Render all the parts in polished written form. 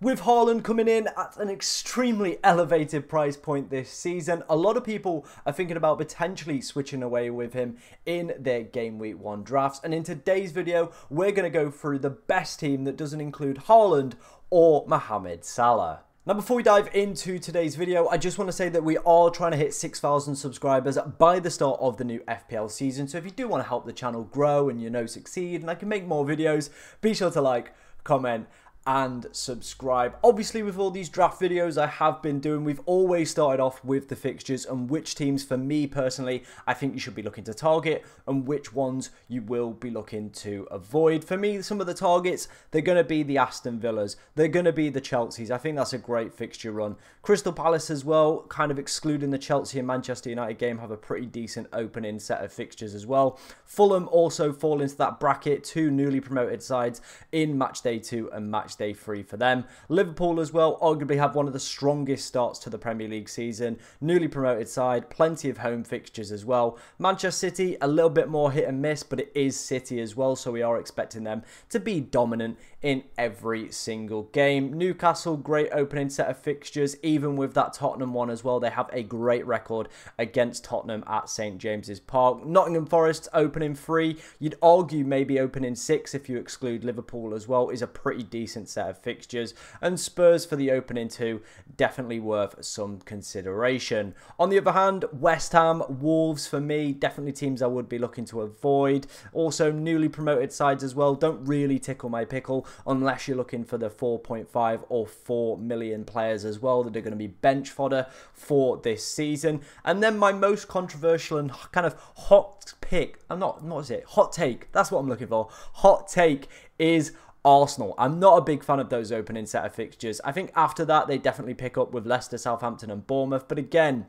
With Haaland coming in at an extremely elevated price point this season, a lot of people are thinking about potentially switching away with him in their Game Week 1 drafts. And in today's video, we're going to go through the best team that doesn't include Haaland or Mohamed Salah. Now, before we dive into today's video, I just want to say that we are trying to hit 6,000 subscribers by the start of the new FPL season. So if you do want to help the channel grow and, succeed and I can make more videos, be sure to like, comment, and subscribe. Obviously, with all these draft videos I have been doing, we've always started off with the fixtures and which teams, for me personally, I think you should be looking to target and which ones you will be looking to avoid. For me, some of the targets, they're going to be the Aston Villas, they're going to be the Chelseas. I think that's a great fixture run. Crystal Palace as well, kind of excluding the Chelsea and Manchester United game, have a pretty decent opening set of fixtures as well. Fulham also fall into that bracket, two newly promoted sides in match day 2 and match day 3 for them. Liverpool as well arguably have one of the strongest starts to the Premier League season. Newly promoted side, plenty of home fixtures as well. Manchester City, a little bit more hit and miss, but it is City as well, so we are expecting them to be dominant in every single game. Newcastle, great opening set of fixtures, even with that Tottenham one as well. They have a great record against Tottenham at St James's Park. Nottingham Forest opening 3. You'd argue maybe opening 6 if you exclude Liverpool as well, is a pretty decent set of fixtures. And Spurs for the opening 2, definitely worth some consideration. On the other hand, West Ham, Wolves for me, definitely teams I would be looking to avoid. Also newly promoted sides as well, don't really tickle my pickle unless you're looking for the 4.5 or 4 million players as well that are going to be bench fodder for this season. And then my most controversial and kind of hot pick, hot take, that's what I'm looking for. Hot take is Arsenal. I'm not a big fan of those opening set of fixtures. I think after that they definitely pick up with Leicester, Southampton and Bournemouth. But again,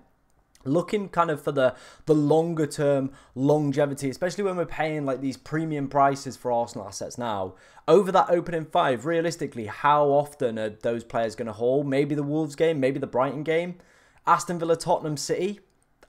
looking kind of for the longer term longevity, especially when we're paying like these premium prices for Arsenal assets now, over that opening 5, realistically, how often are those players going to haul? Maybe the Wolves game, maybe the Brighton game, Aston Villa, Tottenham, City.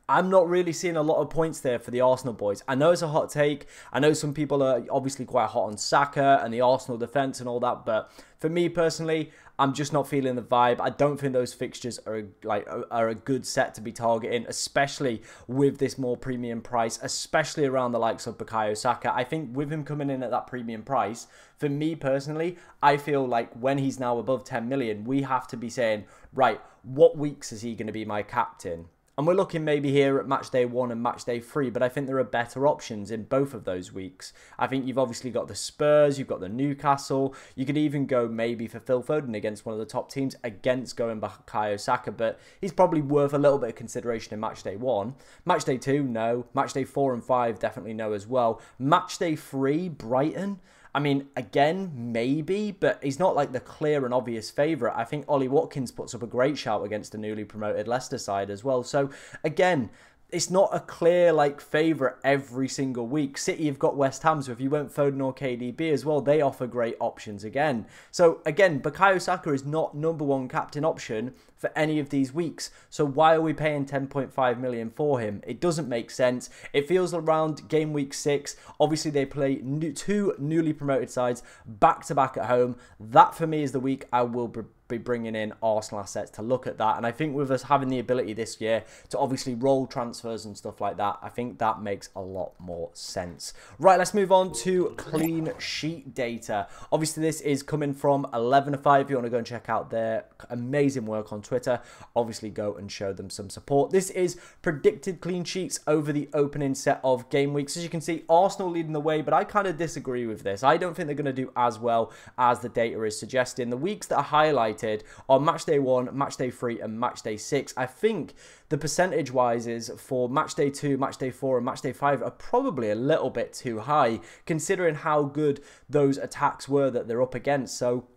I'm not really seeing a lot of points there for the Arsenal boys. I know it's a hot take. I know some people are obviously quite hot on Saka and the Arsenal defence and all that. But for me personally, I'm just not feeling the vibe. I don't think those fixtures are a good set to be targeting, especially with this more premium price, especially around the likes of Bukayo Saka. I think with him coming in at that premium price, for me personally, I feel like when he's now above 10 million, we have to be saying, right, what weeks is he going to be my captain? And we're looking maybe here at match day 1 and match day 3, but I think there are better options in both of those weeks. I think you've obviously got the Spurs, you've got the Newcastle. You could even go maybe for Phil Foden against one of the top teams against going Bukayo Saka, but he's probably worth a little bit of consideration in match day 1. Match day 2, no. Match day 4 and 5, definitely no as well. Match day 3, Brighton. I mean, again, maybe, but he's not like the clear and obvious favourite. I think Ollie Watkins puts up a great shout against the newly promoted Leicester side as well. So, again, it's not a clear like favourite every single week. City have got West Ham, so if you went Foden or KDB as well, they offer great options again. So again, Bukayo Saka is not #1 captain option for any of these weeks. So why are we paying 10.5 million for him? It doesn't make sense. It feels around game week 6. Obviously, they play two newly promoted sides back to back at home. That for me is the week I will be bringing in Arsenal assets to look at that. And I think with us having the ability this year to obviously roll transfers and stuff like that, I think that makes a lot more sense. Right, let's move on to clean sheet data. Obviously, this is coming from 11/5. If you want to go and check out their amazing work on Twitter, obviously go and show them some support. This is predicted clean sheets over the opening set of game weeks. As you can see, Arsenal leading the way, but I kind of disagree with this. I don't think they're going to do as well as the data is suggesting. The weeks that are highlighted on match day 1, match day 3 and match day 6. I think the percentage wise is for match day 2, match day 4 and match day 5 are probably a little bit too high considering how good those attacks were that they're up against. So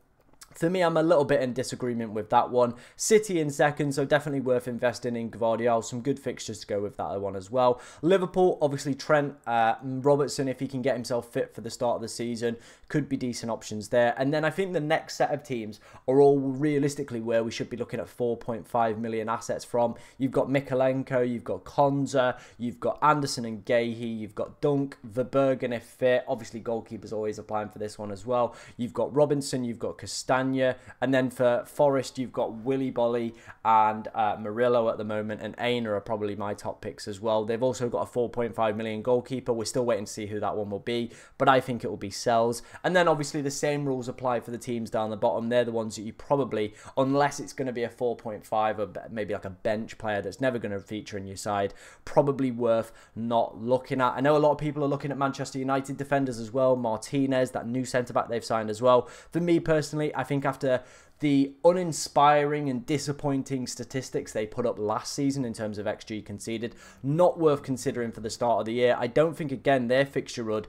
for me, I'm a little bit in disagreement with that one. City in second, so definitely worth investing in Gvardiol. Some good fixtures to go with that one as well. Liverpool, obviously Trent, Robertson, if he can get himself fit for the start of the season, could be decent options there. And then I think the next set of teams are all realistically where we should be looking at 4.5 million assets from. You've got Mikalenko, you've got Konza, you've got Anderson and Gahey, you've got Dunk, Verbergen if fit. Obviously goalkeepers always applying for this one as well. You've got Robinson, you've got Castagne, Castagne. And then for Forest, you've got Willy Bolly and Murillo at the moment, and Aina are probably my top picks as well. They've also got a 4.5 million goalkeeper. We're still waiting to see who that one will be, but I think it will be Sells. And then obviously the same rules apply for the teams down the bottom. They're the ones that you probably, unless it's going to be a 4.5 or maybe like a bench player that's never going to feature in your side, probably worth not looking at. I know a lot of people are looking at Manchester United defenders as well. Martinez, that new centre-back they've signed as well. For me personally, I think after the uninspiring and disappointing statistics they put up last season in terms of XG conceded, not worth considering for the start of the year. I don't think, again, their fixture run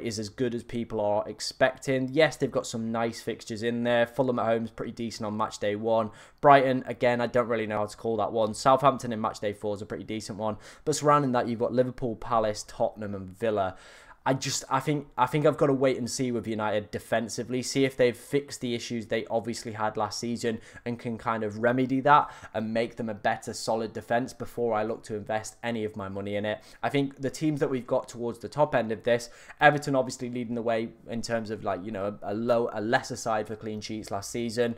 is as good as people are expecting. Yes, they've got some nice fixtures in there. Fulham at home is pretty decent on match day 1. Brighton, again, I don't really know how to call that one. Southampton in match day 4 is a pretty decent one. But surrounding that, you've got Liverpool, Palace, Tottenham and Villa. I think I've got to wait and see with United defensively, see if they've fixed the issues they obviously had last season and can kind of remedy that and make them a better solid defence before I look to invest any of my money in it. I think the teams that we've got towards the top end of this, Everton obviously leading the way in terms of, like, you know, a lesser side for clean sheets last season.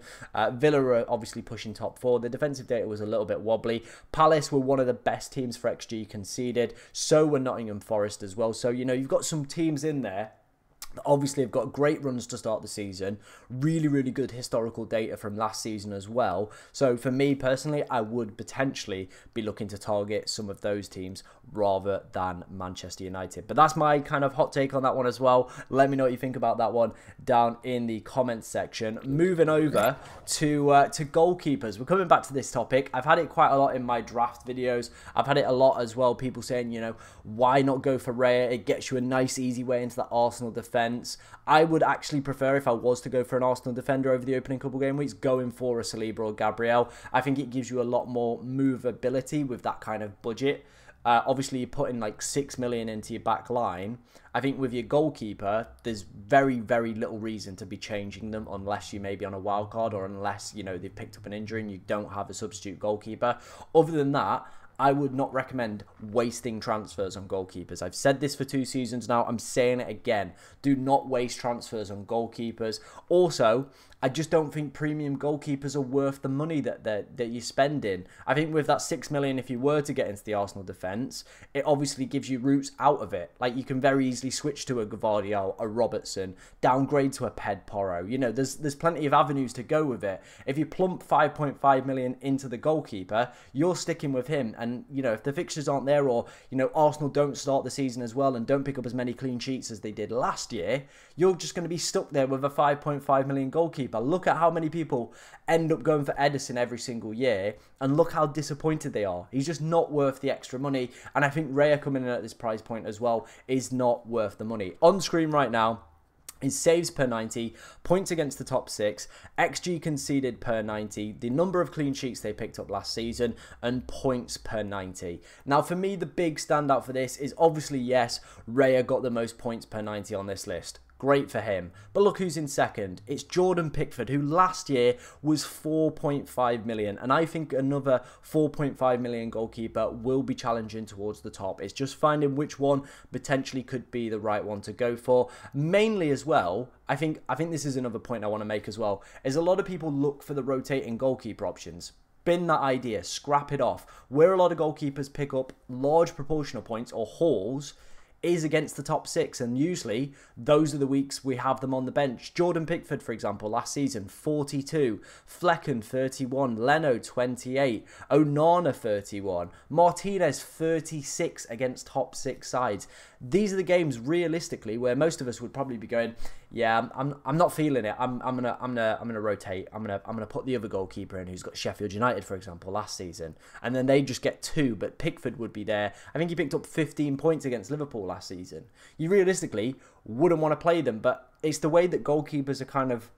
Villa are obviously pushing top 4. The defensive data was a little bit wobbly. Palace were one of the best teams for XG conceded. So were Nottingham Forest as well. So, you know, you've got some teams in there that obviously have got great runs to start the season, really good historical data from last season as well. So for me personally, I would potentially be looking to target some of those teams rather than Manchester United. But that's my kind of hot take on that one as well. Let me know what you think about that one down in the comments section. Moving over to goalkeepers. We're coming back to this topic. I've had it quite a lot in my draft videos. I've had it a lot as well. People saying, you know, why not go for Raya? It gets you a nice easy way into the Arsenal defence. I would actually prefer, if I was to go for an Arsenal defender over the opening couple game weeks, going for a Saliba or Gabriel. I think it gives you a lot more movability with that kind of budget. Obviously, you're putting like 6 million into your back line. I think with your goalkeeper, there's very little reason to be changing them unless you may be on a wild card or unless, you know, they've picked up an injury and you don't have a substitute goalkeeper. Other than that, I would not recommend wasting transfers on goalkeepers. I've said this for 2 seasons now. I'm saying it again. Do not waste transfers on goalkeepers. Also, I just don't think premium goalkeepers are worth the money that you're spending. I think with that 6 million, if you were to get into the Arsenal defence, it obviously gives you routes out of it. Like, you can very easily switch to a Gvardiol, a Robertson, downgrade to a Ped Porro. You know, there's plenty of avenues to go with it. If you plump 5.5 million into the goalkeeper, you're sticking with him. And, you know, if the fixtures aren't there, or, you know, Arsenal don't start the season as well and don't pick up as many clean sheets as they did last year, you're just going to be stuck there with a 5.5 million goalkeeper. Look at how many people end up going for Edison every single year, and look how disappointed they are. He's just not worth the extra money, and I think Raya coming in at this price point as well is not worth the money. On screen right now is saves per 90, points against the top 6, XG conceded per 90, the number of clean sheets they picked up last season, and points per 90. Now, for me, the big standout for this is obviously, yes, Raya got the most points per 90 on this list. Great for him. But look who's in second. It's Jordan Pickford, who last year was 4.5 million. And I think another 4.5 million goalkeeper will be challenging towards the top. It's just finding which one potentially could be the right one to go for. Mainly as well, I think this is another point I want to make as well, is a lot of people look for the rotating goalkeeper options. Bin that idea. Scrap it off. Where a lot of goalkeepers pick up large proportional points or hauls is against the top 6, and usually those are the weeks we have them on the bench. Jordan Pickford, for example, last season 42, Flecken 31, Leno 28, Onana 31, Martinez 36 against top 6 sides. These are the games realistically where most of us would probably be going, yeah, I'm not feeling it. I'm gonna rotate. I'm gonna put the other goalkeeper in who's got Sheffield United, for example, last season, and then they just get 2. But Pickford would be there. I think he picked up 15 points against Liverpool last season. You realistically wouldn't want to play them, but it's the way that goalkeepers are kind of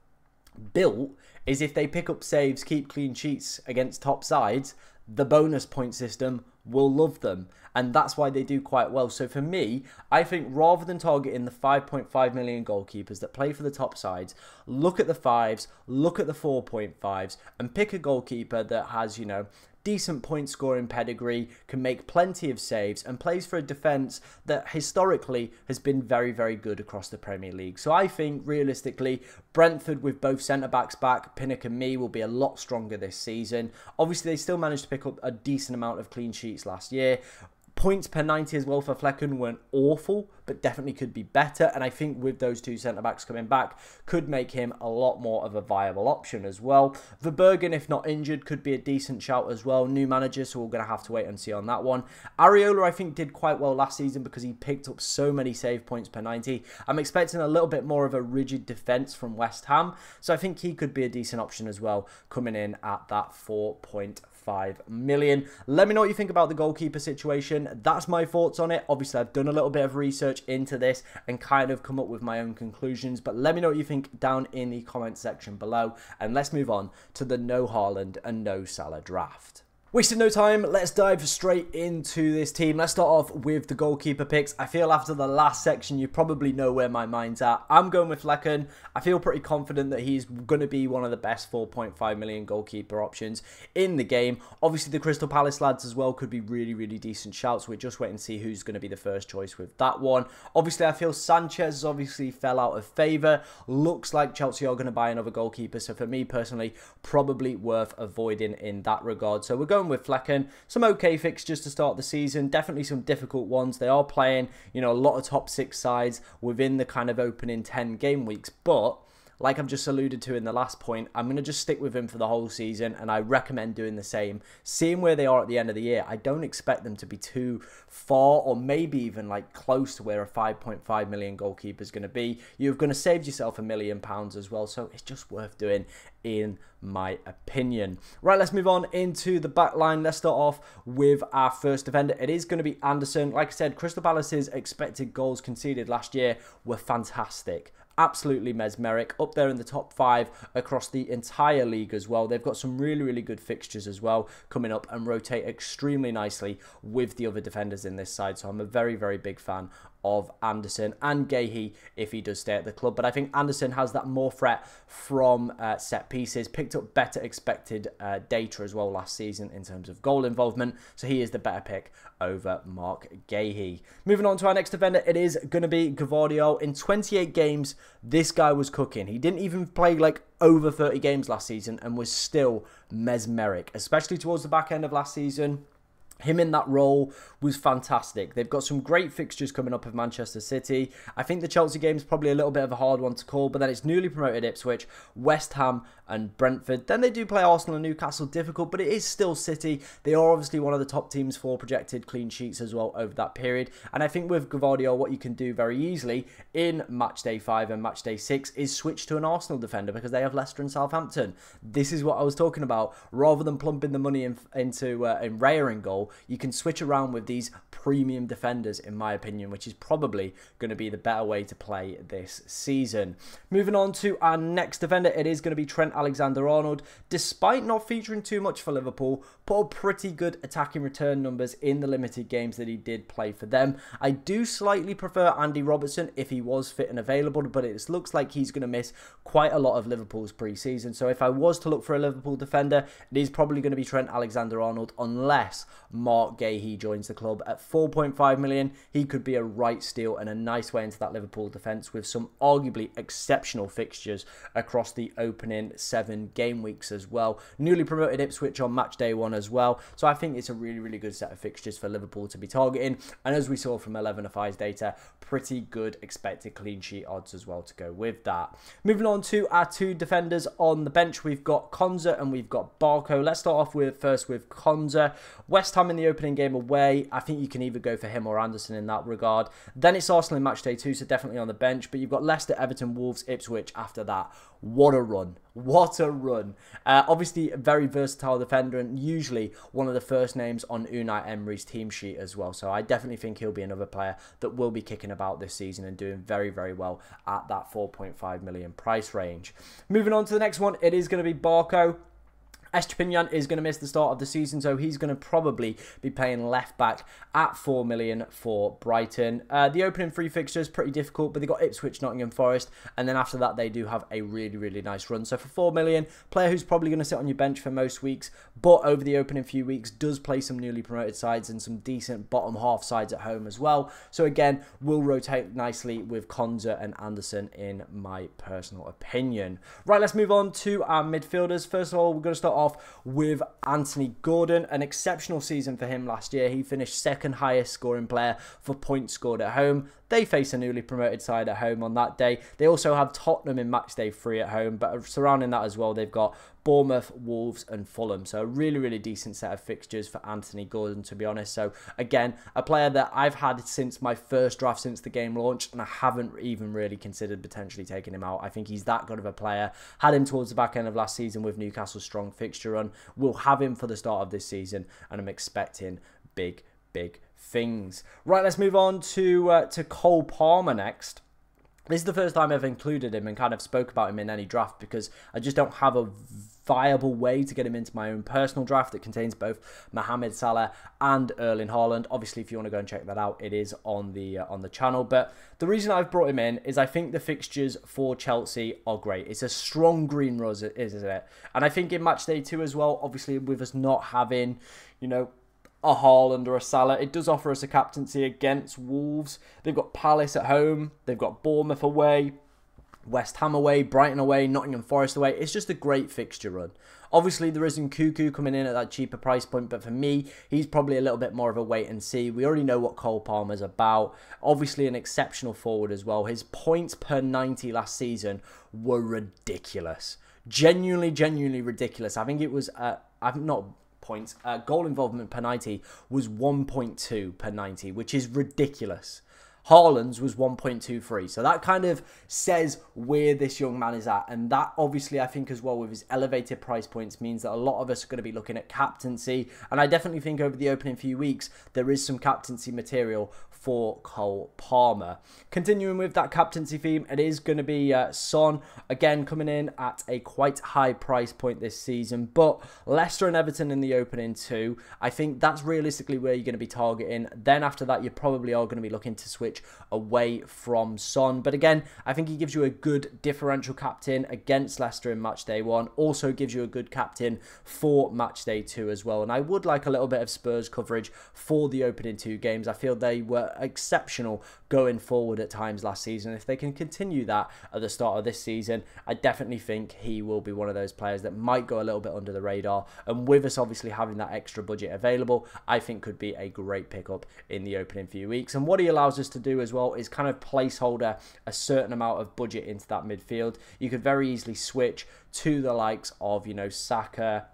built. Is if they pick up saves, keep clean sheets against top sides, the bonus point system will love them, and that's why they do quite well. So for me, I think rather than targeting the 5.5 million goalkeepers that play for the top sides, look at the 5s, look at the 4.5s, and pick a goalkeeper that has, you know, decent point scoring pedigree, can make plenty of saves, and plays for a defence that historically has been very, very good across the Premier League. So I think, realistically, Brentford with both centre-backs back, Pinnock and me, will be a lot stronger this season. Obviously, they still managed to pick up a decent amount of clean sheets last year. Points per 90 as well for Flecken weren't awful, but definitely could be better. And I think with those two centre-backs coming back, could make him a lot more of a viable option as well. Verbergen, if not injured, could be a decent shout as well. New manager, so we're going to have to wait and see on that one. Areola, I think, did quite well last season because he picked up so many save points per 90. I'm expecting a little bit more of a rigid defence from West Ham, so I think he could be a decent option as well, coming in at that 4.5 million. Let me know what you think about the goalkeeper situation. That's my thoughts on it. Obviously, I've done a little bit of research into this and kind of come up with my own conclusions, but let me know what you think down in the comment section below, and let's move on to the no Haaland and no Salah draft. Wasting no time, let's dive straight into this team. Let's start off with the goalkeeper picks. I feel after the last section, you probably know where my mind's at. I'm going with Flecken. I feel pretty confident that he's going to be one of the best 4.5 million goalkeeper options in the game. Obviously, the Crystal Palace lads as well could be really, really decent shouts. We're just waiting to see who's going to be the first choice with that one. Obviously, I feel Sanchez obviously fell out of favour. Looks like Chelsea are going to buy another goalkeeper. So for me personally, probably worth avoiding in that regard. So we're going with Flecken. Some okay fixtures to start the season, definitely some difficult ones. They are playing, you know, a lot of top 6 sides within the kind of opening 10 game weeks, but like I've just alluded to in the last point, I'm going to just stick with him for the whole season, and I recommend doing the same. Seeing where they are at the end of the year, I don't expect them to be too far, or maybe even like close to where a 5.5 million goalkeeper is going to be. You're going to save yourself £1 million as well, so it's just worth doing in my opinion. Right, let's move on into the back line. Let's start off with our first defender. It is going to be Anderson. Like I said, Crystal Palace's expected goals conceded last year were fantastic. Absolutely mesmeric, up there in the top 5 across the entire league as well. They've got some really, really good fixtures as well coming up and rotate extremely nicely with the other defenders in this side. So I'm a very, very big fan of Anderson and Gahey if he does stay at the club. But I think Anderson has that more threat from set pieces, picked up better expected data as well last season in terms of goal involvement. So he is the better pick over Mark Gahey. Moving on to our next defender, it is going to be Gvardiol. In 28 games, this guy was cooking. He didn't even play like over 30 games last season and was still mesmeric, especially towards the back end of last season. Him in that role was fantastic. They've got some great fixtures coming up with Manchester City. I think the Chelsea game is probably a little bit of a hard one to call, but then it's newly promoted Ipswich, West Ham and Brentford. Then they do play Arsenal and Newcastle, difficult, but it is still City. They are obviously one of the top teams for projected clean sheets as well over that period. And I think with Gvardiol, what you can do very easily in match day 5 and match day 6 is switch to an Arsenal defender because they have Leicester and Southampton. This is what I was talking about. Rather than plumping the money into Raya in goal, you can switch around with these premium defenders, in my opinion, which is probably going to be the better way to play this season. Moving on to our next defender, it is going to be Trent Alexander-Arnold. Despite not featuring too much for Liverpool, put up pretty good attacking return numbers in the limited games that he did play for them. I do slightly prefer Andy Robertson if he was fit and available, but it looks like he's going to miss quite a lot of Liverpool's pre-season. So if I was to look for a Liverpool defender, it is probably going to be Trent Alexander-Arnold, unless Mark Gahey joins the club at 4.5 million. He could be a right steal and a nice way into that Liverpool defence with some arguably exceptional fixtures across the opening 7 game weeks as well. Newly promoted Ipswich on match day 1 as well. So I think it's a really, really good set of fixtures for Liverpool to be targeting. And as we saw from 11FI's data, pretty good expected clean sheet odds as well to go with that. Moving on to our 2 defenders on the bench, we've got Konza and we've got Barco. Let's start off first with Konza. West Ham in the opening game away. I think you can either go for him or Anderson in that regard. Then it's Arsenal in match day 2, so definitely on the bench. But you've got Leicester, Everton, Wolves, Ipswich after that. What a run. What a run. Obviously, a very versatile defender and usually one of the first names on Unai Emery's team sheet as well. So I definitely think he'll be another player that will be kicking about this season and doing very, very well at that 4.5 million price range. Moving on to the next one, it is going to be Barco. Estepinian is going to miss the start of the season, so he's going to probably be playing left back at 4 million for Brighton. The opening 3 fixtures pretty difficult, but they got Ipswich, Nottingham Forest, and then after that they do have a really nice run. So for 4 million, player who's probably going to sit on your bench for most weeks, but over the opening few weeks does play some newly promoted sides and some decent bottom half sides at home as well. So again, will rotate nicely with Konza and Anderson in my personal opinion. Right, let's move on to our midfielders. First of all, we're going to start off with Anthony Gordon. An exceptional season for him last year. He finished second highest scoring player for points scored at home. They face a newly promoted side at home on that day. They also have Tottenham in match day 3 at home, but surrounding that as well, they've got Bournemouth, Wolves and Fulham. So a really decent set of fixtures for Anthony Gordon, to be honest. So again, a player that I've had since my first draft since the game launched, and I haven't even really considered potentially taking him out. I think he's that good of a player. Had him towards the back end of last season with Newcastle's strong fixture run. We'll have him for the start of this season, and I'm expecting big things. Right, let's move on to Cole Palmer next. This is the first time I've included him and kind of spoke about him in any draft because I just don't have a viable way to get him into my own personal draft that contains both Mohamed Salah and Erling Haaland. Obviously, if you want to go and check that out, it is on the channel. But the reason I've brought him in is I think the fixtures for Chelsea are great. It's a strong green rose, isn't it? And I think in match day 2 as well, obviously with us not having, you know, a Haaland or a Salah, it does offer us a captaincy against Wolves. They've got Palace at home, they've got Bournemouth away, West Ham away, Brighton away, Nottingham Forest away. It's just a great fixture run. Obviously, there is Nkunku coming in at that cheaper price point, but for me, he's probably a little bit more of a wait and see. We already know what Cole Palmer's about. Obviously, an exceptional forward as well. His points per 90 last season were ridiculous. Genuinely ridiculous. I think it was, points. Goal involvement per 90 was 1.2 per 90, which is ridiculous. Haaland's was 1.23. So that kind of says where this young man is at. And that obviously, I think as well, with his elevated price points, means that a lot of us are going to be looking at captaincy. And I definitely think over the opening few weeks, there is some captaincy material for Cole Palmer. Continuing with that captaincy theme, it is going to be Son, again coming in at a quite high price point this season, but Leicester and Everton in the opening 2, I think that's realistically where you're going to be targeting. Then after that, you probably are going to be looking to switch away from Son, but again, I think he gives you a good differential captain against Leicester in match day 1, also gives you a good captain for match day 2 as well, and I would like a little bit of Spurs coverage for the opening 2 games. I feel they were exceptional going forward at times last season. If they can continue that at the start of this season, I definitely think he will be one of those players that might go a little bit under the radar, and with us obviously having that extra budget available, I think could be a great pickup in the opening few weeks. And what he allows us to do as well is kind of placeholder a certain amount of budget into that midfield. You could very easily switch to the likes of, you know, Saka,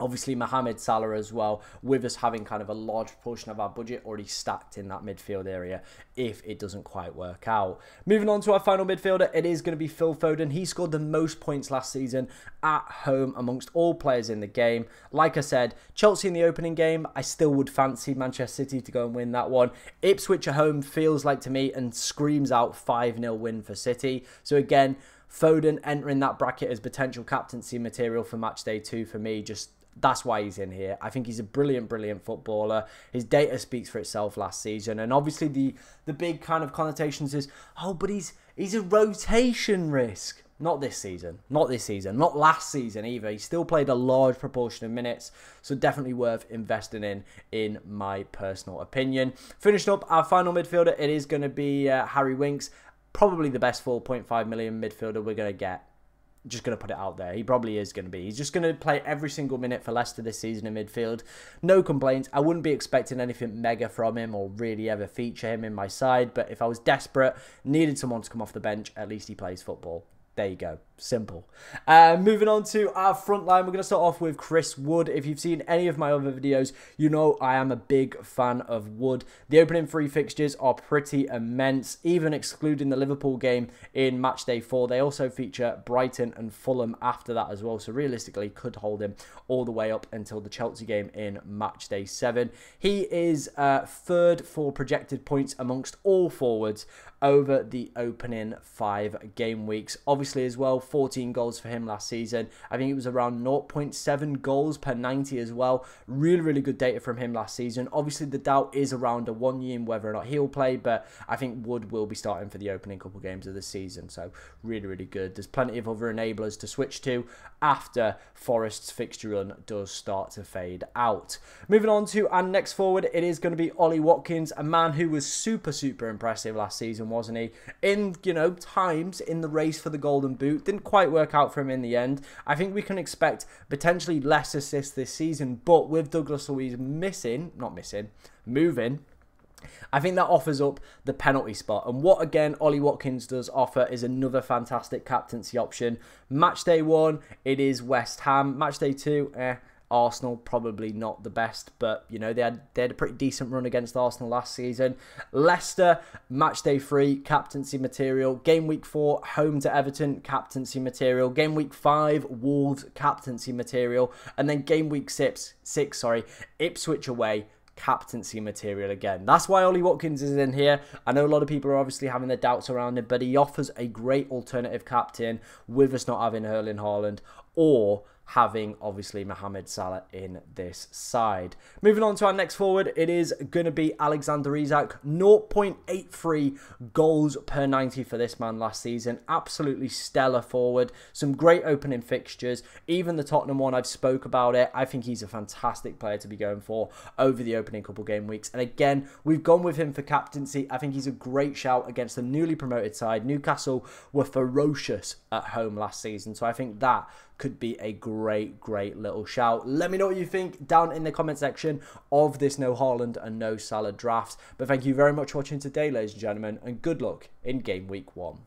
obviously Mohamed Salah as well, with us having kind of a large proportion of our budget already stacked in that midfield area if it doesn't quite work out. Moving on to our final midfielder, it is going to be Phil Foden. He scored the most points last season at home amongst all players in the game. Like I said, Chelsea in the opening game, I still would fancy Manchester City to go and win that one. Ipswich at home feels like to me and screams out 5-0 win for City. So again, Foden entering that bracket as potential captaincy material for match day 2 for me. Just that's why he's in here. I think he's a brilliant footballer. His data speaks for itself last season. And obviously the big kind of connotations is, oh, but he's a rotation risk. Not this season. Not this season. Not last season either. He still played a large proportion of minutes. So definitely worth investing in my personal opinion. Finishing up our final midfielder, it is going to be Harry Winks. Probably the best 4.5 million midfielder we're going to get. Just going to put it out there. He probably is going to be. He's just going to play every single minute for Leicester this season in midfield. No complaints. I wouldn't be expecting anything mega from him or really ever feature him in my side. But if I was desperate, needed someone to come off the bench, at least he plays football. There you go. Simple. Moving on to our front line, we're going to start off with Chris Wood. If you've seen any of my other videos, you know I am a big fan of Wood. The opening 3 fixtures are pretty immense, even excluding the Liverpool game in match day 4. They also feature Brighton and Fulham after that as well, so realistically could hold him all the way up until the Chelsea game in match day 7. He is 3rd for projected points amongst all forwards. over the opening 5 game weeks. Obviously as well, 14 goals for him last season. I think it was around 0.7 goals per 90 as well. Really, really good data from him last season. Obviously the doubt is around a Wanyim whether or not he'll play, but I think Wood will be starting for the opening couple games of the season. So really, really good. There's plenty of other enablers to switch to after Forest's fixture run does start to fade out. Moving on to our next forward, it is going to be Ollie Watkins, a man who was super, super impressive last season, wasn't he? In, you know, times in the race for the Golden Boot. Didn't quite work out for him in the end. I think we can expect potentially less assists this season, but with Douglas Luiz moving, I think that offers up the penalty spot. And what, again, Ollie Watkins does offer is another fantastic captaincy option. Match day 1, it is West Ham. Match day 2, Arsenal, probably not the best, but, you know, they had a pretty decent run against Arsenal last season. Leicester, match day 3, captaincy material. Game week 4, home to Everton, captaincy material. Game week 5, Wolves, captaincy material. And then game week 6, Ipswich away, captaincy material again. That's why Ollie Watkins is in here. I know a lot of people are obviously having their doubts around him, but he offers a great alternative captain with us not having Erling Haaland or having obviously Mohamed Salah in this side. Moving on to our next forward, it is going to be Alexander Isak. 0.83 goals per 90 for this man last season. Absolutely stellar forward. Some great opening fixtures. Even the Tottenham one, I've spoke about it. I think he's a fantastic player to be going for over the opening couple game weeks. And again, we've gone with him for captaincy. I think he's a great shout against the newly promoted side. Newcastle were ferocious at home last season, so I think that could be a great, great little shout. Let me know what you think down in the comment section of this no Haaland and no Salah draft. But thank you very much for watching today, ladies and gentlemen, and good luck in game week 1.